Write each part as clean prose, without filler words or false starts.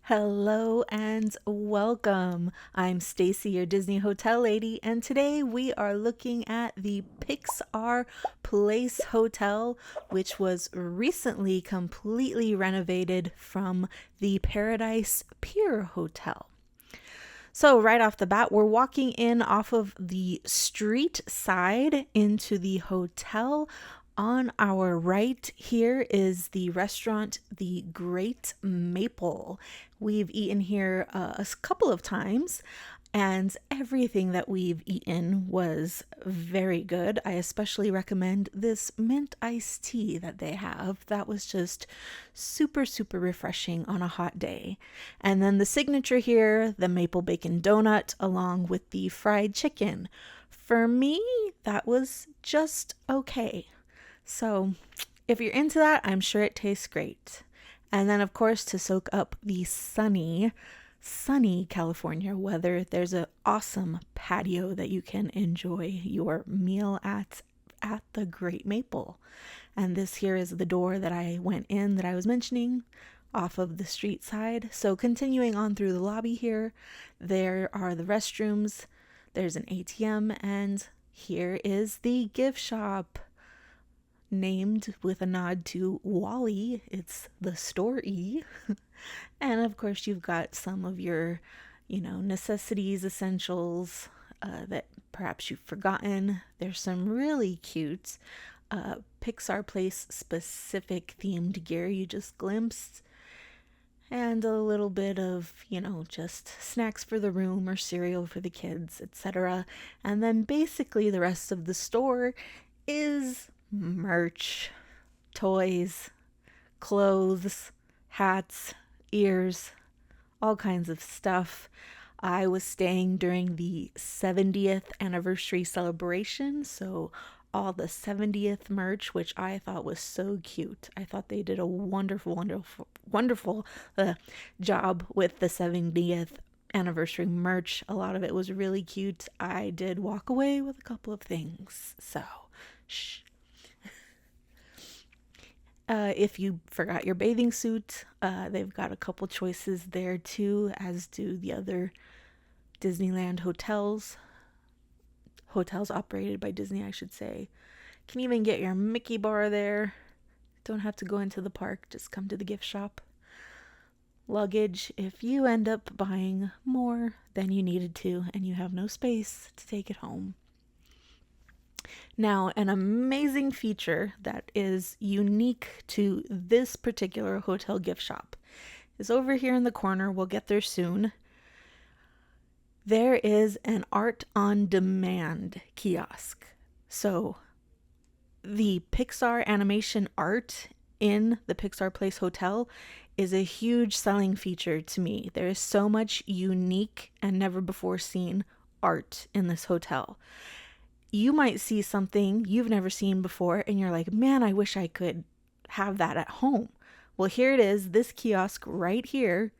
Hello and welcome. I'm Stacy, your Disney hotel lady, and today we are looking at the Pixar Place Hotel, which was recently completely renovated from the Paradise Pier Hotel. So, right off the bat, we're walking in off of the street side into the hotel. On our right here is the restaurant, the Great Maple. We've eaten here a couple of times, and everything that we've eaten was very good. I especially recommend this mint iced tea that they have. That was just super, super refreshing on a hot day. And then the signature here, the maple bacon donut, along with the fried chicken. For me, that was just okay. So, if you're into that, I'm sure it tastes great. And then, of course, to soak up the sunny California weather, there's an awesome patio that you can enjoy your meal at the Great Maple. And this here is the door that I went in that I was mentioning off of the street side. So, continuing on through the lobby here, there are the restrooms, there's an ATM, and here is the gift shop. Named with a nod to Wally, it's the Story. And of course, you've got some of your, necessities, essentials that perhaps you've forgotten. There's some really cute Pixar Place specific themed gear you just glimpsed. And a little bit of, just snacks for the room or cereal for the kids, etc. And then basically the rest of the store is merch, toys, clothes, hats, ears, all kinds of stuff. I was staying during the 70th anniversary celebration, so all the 70th merch, which I thought was so cute. I thought they did a wonderful job with the 70th anniversary merch. A lot of it was really cute. I did walk away with a couple of things, so shh. If you forgot your bathing suit, they've got a couple choices there too, as do the other Disneyland hotels. Hotels operated by Disney, I should say. Can even get your Mickey bar there. Don't have to go into the park, just come to the gift shop. Luggage, if you end up buying more than you needed to and you have no space to take it home. Now, an amazing feature that is unique to this particular hotel gift shop is over here in the corner. We'll get there soon. There is an art on demand kiosk. So, the Pixar animation art in the Pixar Place Hotel is a huge selling feature to me. There is so much unique and never before seen art in this hotel. You might see something you've never seen before and you're like, man, I wish I could have that at home. Well, here it is, this kiosk right here.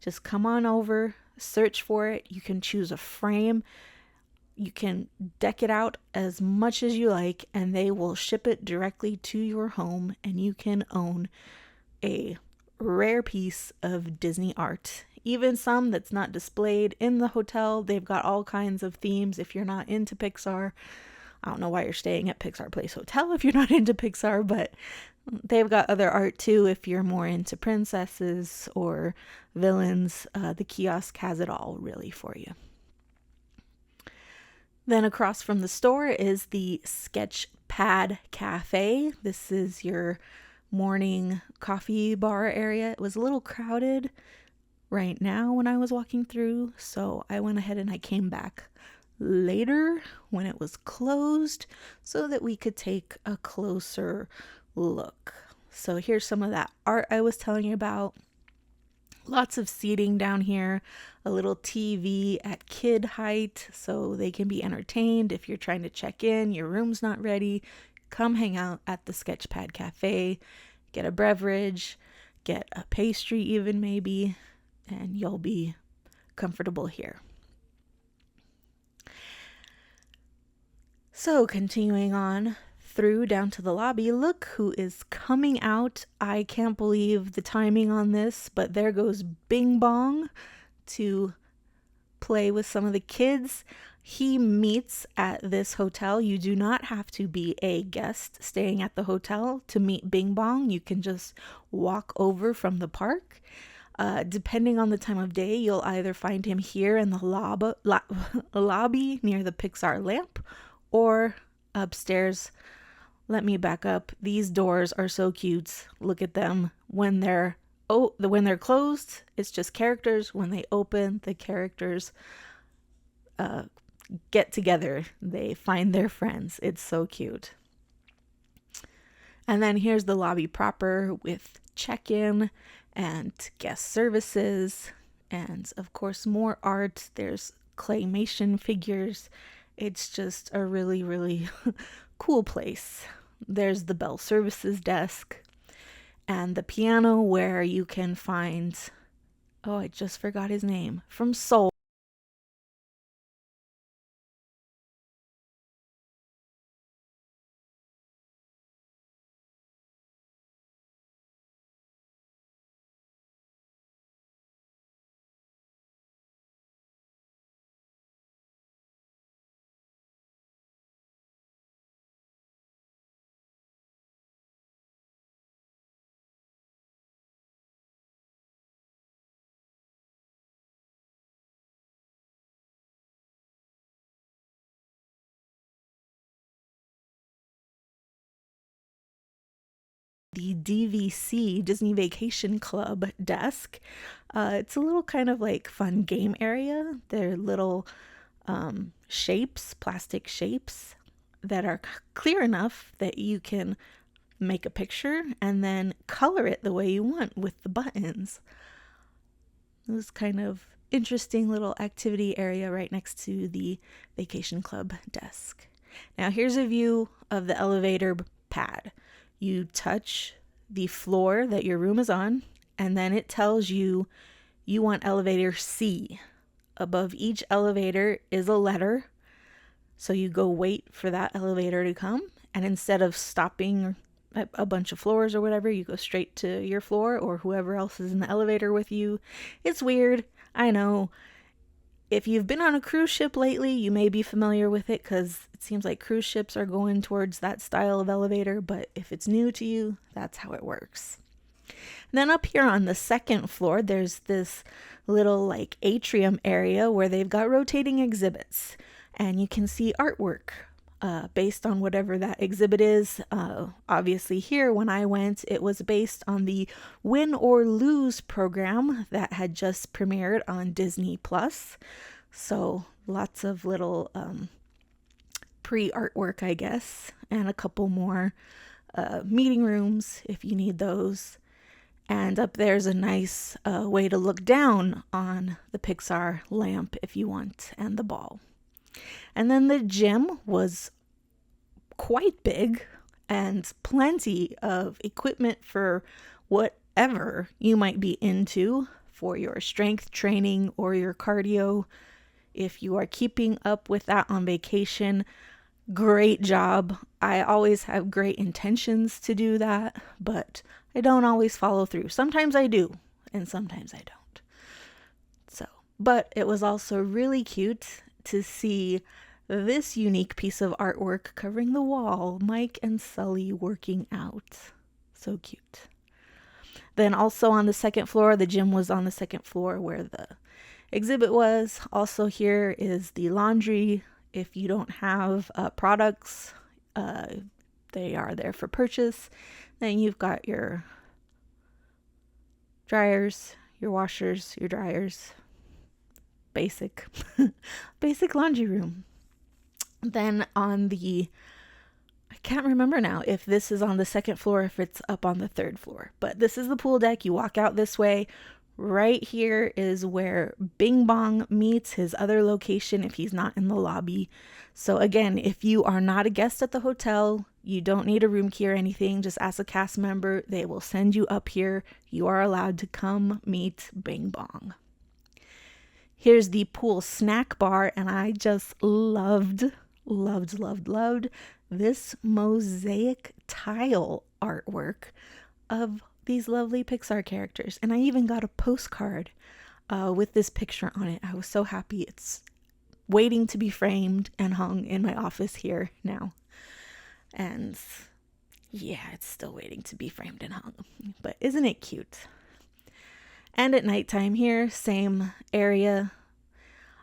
Just come on over, search for it. You can choose a frame. You can deck it out as much as you like, and they will ship it directly to your home, and you can own a rare piece of Disney art. Even some that's not displayed in the hotel. They've got all kinds of themes if you're not into Pixar. I don't know why you're staying at Pixar Place Hotel if you're not into Pixar, but they've got other art too if you're more into princesses or villains. The kiosk has it all really for you. Then across from the store is the Sketchpad Cafe. This is your morning coffee bar area. It was a little crowded right now when I was walking through, so I went ahead and I came back later when it was closed so that we could take a closer look. So here's some of that art I was telling you about. Lots of seating down here, a little TV at kid height so they can be entertained. If you're trying to check in, your room's not ready, come hang out at the Sketchpad Cafe, get a beverage, get a pastry even maybe, and you'll be comfortable here. So continuing on through down to the lobby, look who is coming out. I can't believe the timing on this, but there goes Bing Bong to play with some of the kids. He meets at this hotel. You do not have to be a guest staying at the hotel to meet Bing Bong. You can just walk over from the park. Depending on the time of day, you'll either find him here in the lobby near the Pixar lamp or upstairs. Let me back up. These doors are so cute. Look at them. When they're closed, it's just characters. When they open, the characters get together. They find their friends. It's so cute. And then here's the lobby proper with check-in and guest services, and of course more art. There's claymation figures. It's just a really, really cool place. There's the bell services desk and the piano where you can find, oh, I just forgot his name, from Soul. The DVC, Disney Vacation Club desk. It's a little kind of like fun game area. They're little shapes, plastic shapes that are clear enough that you can make a picture and then color it the way you want with the buttons. It was kind of interesting little activity area right next to the Vacation Club desk. Now here's a view of the elevator pad. You touch the floor that your room is on, and then it tells you you want elevator C. Above each elevator is a letter, so you go wait for that elevator to come, and instead of stopping at a bunch of floors or whatever, you go straight to your floor or whoever else is in the elevator with you. It's weird, I know. If you've been on a cruise ship lately, you may be familiar with it because it seems like cruise ships are going towards that style of elevator, but if it's new to you, that's how it works. And then up here on the second floor, there's this little like atrium area where they've got rotating exhibits, and you can see artwork based on whatever that exhibit is. Obviously here, when I went, it was based on the Win or Lose program that had just premiered on Disney Plus. So lots of little pre-artwork, I guess, and a couple more meeting rooms if you need those. And up there's a nice way to look down on the Pixar lamp if you want, and the ball. And then the gym was quite big and plenty of equipment for whatever you might be into for your strength training or your cardio. If you are keeping up with that on vacation, great job. I always have great intentions to do that, but I don't always follow through. Sometimes I do, and sometimes I don't. But it was also really cute to see this unique piece of artwork covering the wall, Mike and Sully working out. So cute. Then also on the second floor, the gym was on the second floor where the exhibit was. Also here is the laundry. If you don't have products, they are there for purchase. Then you've got your dryers, your washers, your dryers. Basic laundry room. Then on the, I can't remember now if this is on the second floor, if it's up on the third floor, but this is the pool deck. You walk out this way. Right here is where Bing Bong meets his other location if he's not in the lobby. So again, if you are not a guest at the hotel, you don't need a room key or anything. Just ask a cast member. They will send you up here. You are allowed to come meet Bing Bong. Here's the pool snack bar, and I just loved this mosaic tile artwork of these lovely Pixar characters. And I even got a postcard with this picture on it. I was so happy. It's waiting to be framed and hung in my office here now. And yeah, it's still waiting to be framed and hung. But isn't it cute? And at nighttime here, same area.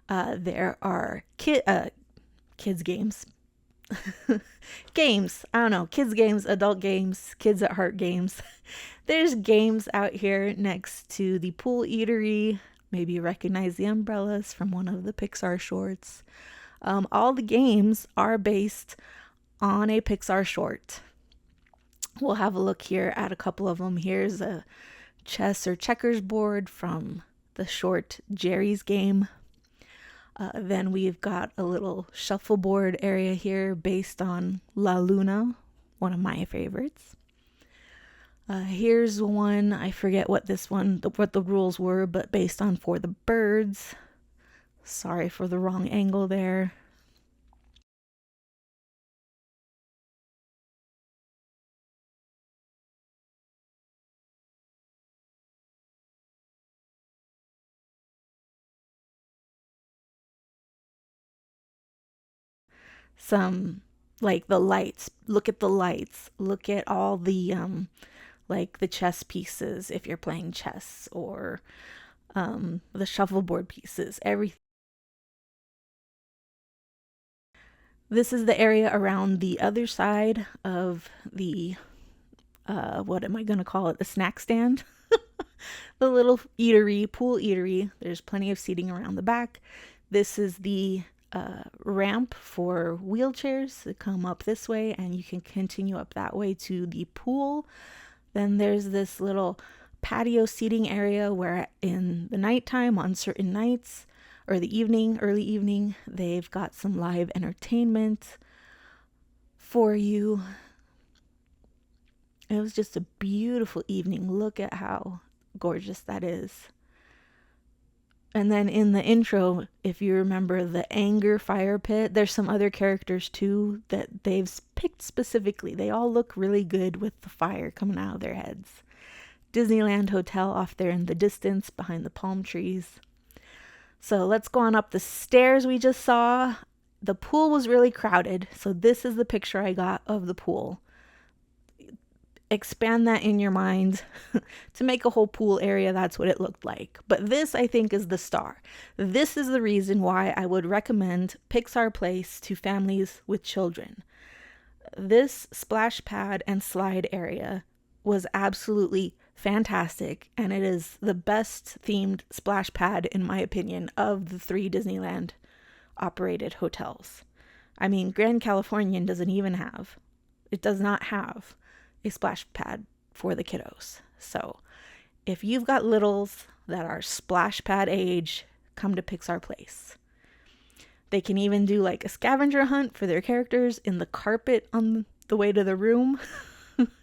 There are kids games. Games. I don't know. Kids games, adult games, kids at heart games. There's games out here next to the pool eatery. Maybe you recognize the umbrellas from one of the Pixar shorts. All the games are based on a Pixar short. We'll have a look here at a couple of them. Here's a chess or checkers board from the short Jerry's Game. Then we've got a little shuffleboard area here based on La Luna, one of my favorites. Here's one, I forget what the rules were, but based on For the Birds. Sorry for the wrong angle there. Some, like the lights. Look at the lights. Look at all the like the chess pieces if you're playing chess, or the shuffleboard pieces. Everything. This is the area around the other side of the what am I gonna call it? The snack stand. The little eatery, pool eatery. There's plenty of seating around the back. This is the ramp for wheelchairs that come up this way, and you can continue up that way to the pool. Then there's this little patio seating area where in the nighttime, on certain nights, or the evening, early evening, they've got some live entertainment for you. It was just a beautiful evening. Look at how gorgeous that is. And then in the intro, if you remember the anger fire pit, there's some other characters too that they've picked specifically. They all look really good with the fire coming out of their heads. Disneyland Hotel off there in the distance behind the palm trees. So let's go on up the stairs we just saw. The pool was really crowded, so this is the picture I got of the pool. Expand that in your mind to make a whole pool area. That's what it looked like. But this, I think, is the star. This is the reason why I would recommend Pixar Place to families with children. This splash pad and slide area was absolutely fantastic, and it is the best themed splash pad, in my opinion, of the 3 Disneyland operated hotels. I mean, Grand Californian does not have a splash pad for the kiddos. So if you've got littles that are splash pad age, come to Pixar Place. They can even do like a scavenger hunt for their characters in the carpet on the way to the room.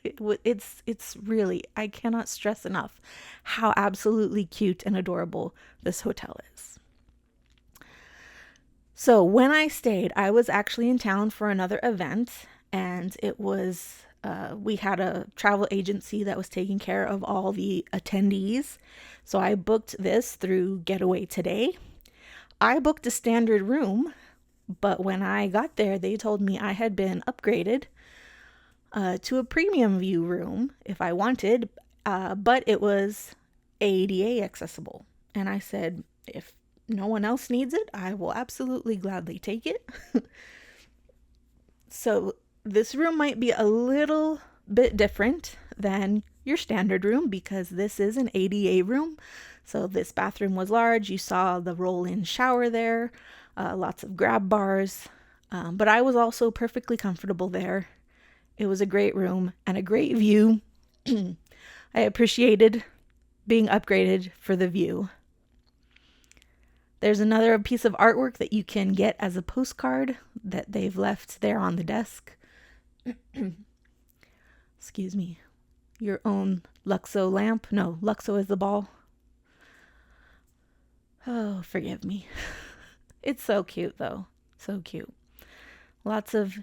It's really, I cannot stress enough how absolutely cute and adorable this hotel is. So when I stayed, I was actually in town for another event, and it was we had a travel agency that was taking care of all the attendees. So I booked this through Getaway Today. I booked a standard room, but when I got there, they told me I had been upgraded to a premium view room if I wanted, but it was ADA accessible. And I said, if no one else needs it, I will absolutely gladly take it. So this room might be a little bit different than your standard room because this is an ADA room. So this bathroom was large. You saw the roll-in shower there, lots of grab bars. But I was also perfectly comfortable there. It was a great room and a great view. I appreciated being upgraded for the view. There's another piece of artwork that you can get as a postcard that they've left there on the desk. Excuse me. Your own Luxo lamp. No, Luxo is the ball. Oh, forgive me. It's so cute though. So cute. Lots of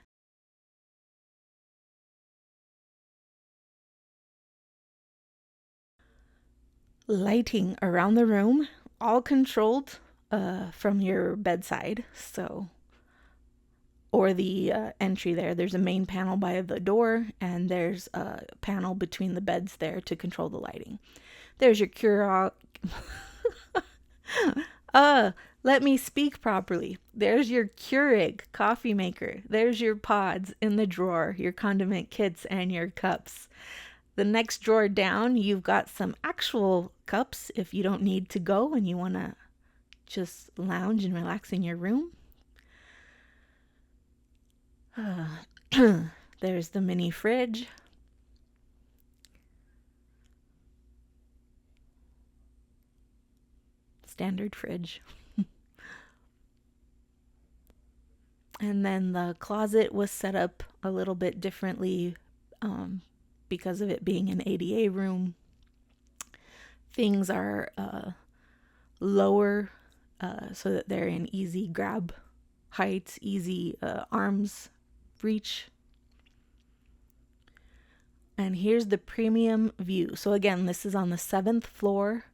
lighting around the room, all controlled from your bedside. So, or the entry there. There's a main panel by the door, and there's a panel between the beds there to control the lighting. There's your let me speak properly. There's your Keurig coffee maker. There's your pods in the drawer, your condiment kits, and your cups. The next drawer down, you've got some actual cups if you don't need to go and you want to just lounge and relax in your room. There's the mini fridge. Standard fridge. And then the closet was set up a little bit differently because of it being an ADA room. Things are lower so that they're in easy grab height, easy arms reach. And here's the premium view. So again, this is on the 7th floor.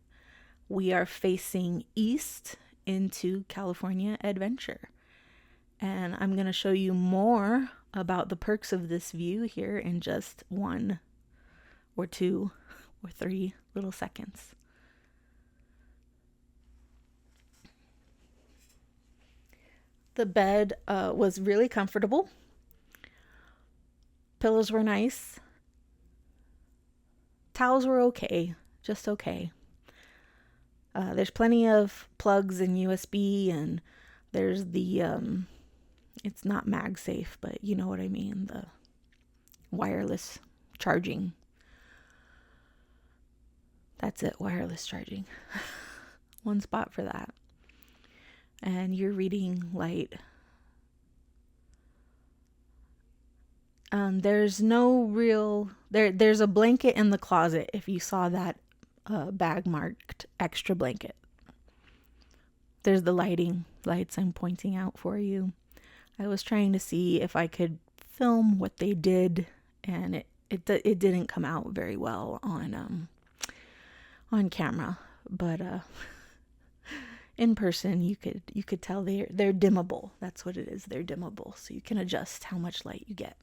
We are facing east into California Adventure. And I'm going to show you more about the perks of this view here in just 1 or 2 or 3 little seconds. The bed was really comfortable. Pillows were nice. Towels were okay, just okay. There's plenty of plugs and USB, and there's the, it's not MagSafe, but you know what I mean, the wireless charging. That's it, wireless charging. One spot for that. And your reading light. There's no real, there's a blanket in the closet if you saw that bag marked extra blanket. There's the lights I'm pointing out for you. I was trying to see if I could film what they did, and it didn't come out very well on camera, but in person you could tell they're dimmable. That's what it is. They're dimmable, so you can adjust how much light you get.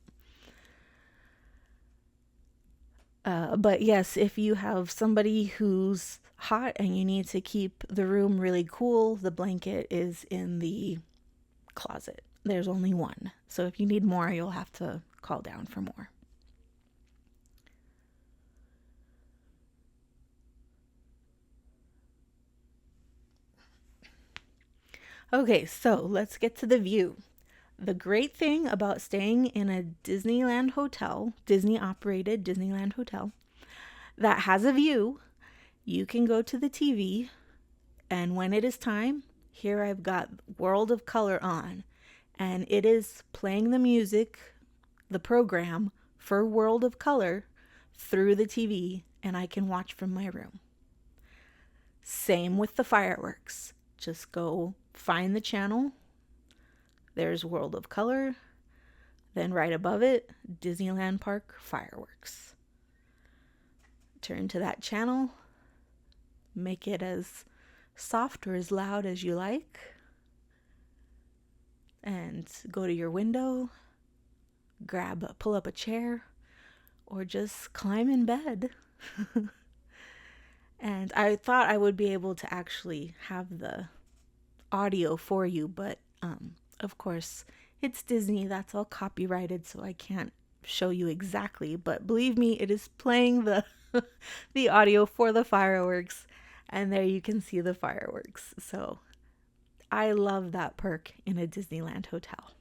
But yes, if you have somebody who's hot and you need to keep the room really cool, the blanket is in the closet. There's only one. So if you need more, you'll have to call down for more. Okay, so let's get to the view. The great thing about staying in a Disneyland hotel, Disney-operated Disneyland hotel, that has a view, you can go to the TV, and when it is time, here I've got World of Color on, and it is playing the music, the program for World of Color through the TV, and I can watch from my room. Same with the fireworks. Just go find the channel. There's World of Color. Then right above it, Disneyland Park fireworks. Turn to that channel. Make it as soft or as loud as you like. And go to your window. Pull up a chair. Or just climb in bed. And I thought I would be able to actually have the audio for you, but of course it's Disney, that's all copyrighted, so I can't show you exactly, but believe me, it is playing the the audio for the fireworks, and there you can see the fireworks. So I love that perk in a Disneyland hotel.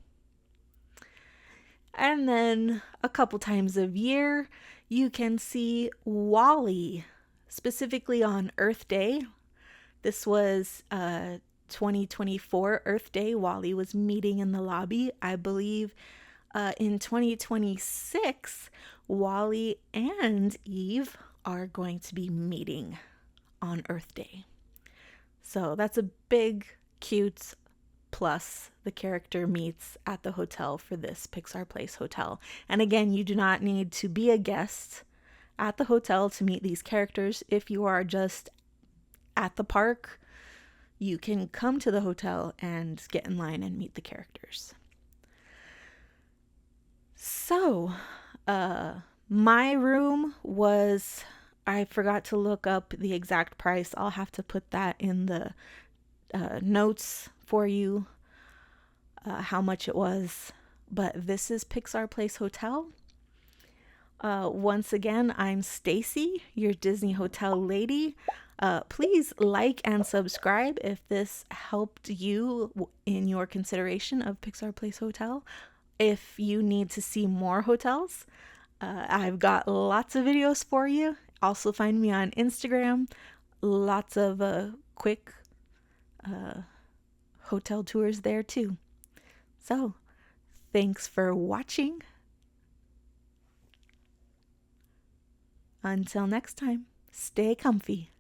And then a couple times a year you can see WALL-E, specifically on Earth Day. This was 2024 Earth Day. WALL-E was meeting in the lobby. I believe in 2026, WALL-E and Eve are going to be meeting on Earth Day. So that's a big, cute plus. The character meets at the hotel for this Pixar Place Hotel. And again, you do not need to be a guest at the hotel to meet these characters. If you are just at the park, you can come to the hotel and get in line and meet the characters. So, my room was, I forgot to look up the exact price. I'll have to put that in the notes for you, how much it was. But this is Pixar Place Hotel. Once again, I'm Stacy, your Disney hotel lady. Please like and subscribe if this helped you in your consideration of Pixar Place Hotel. If you need to see more hotels, I've got lots of videos for you. Also find me on Instagram. Lots of quick hotel tours there too. So, thanks for watching. Until next time, stay comfy.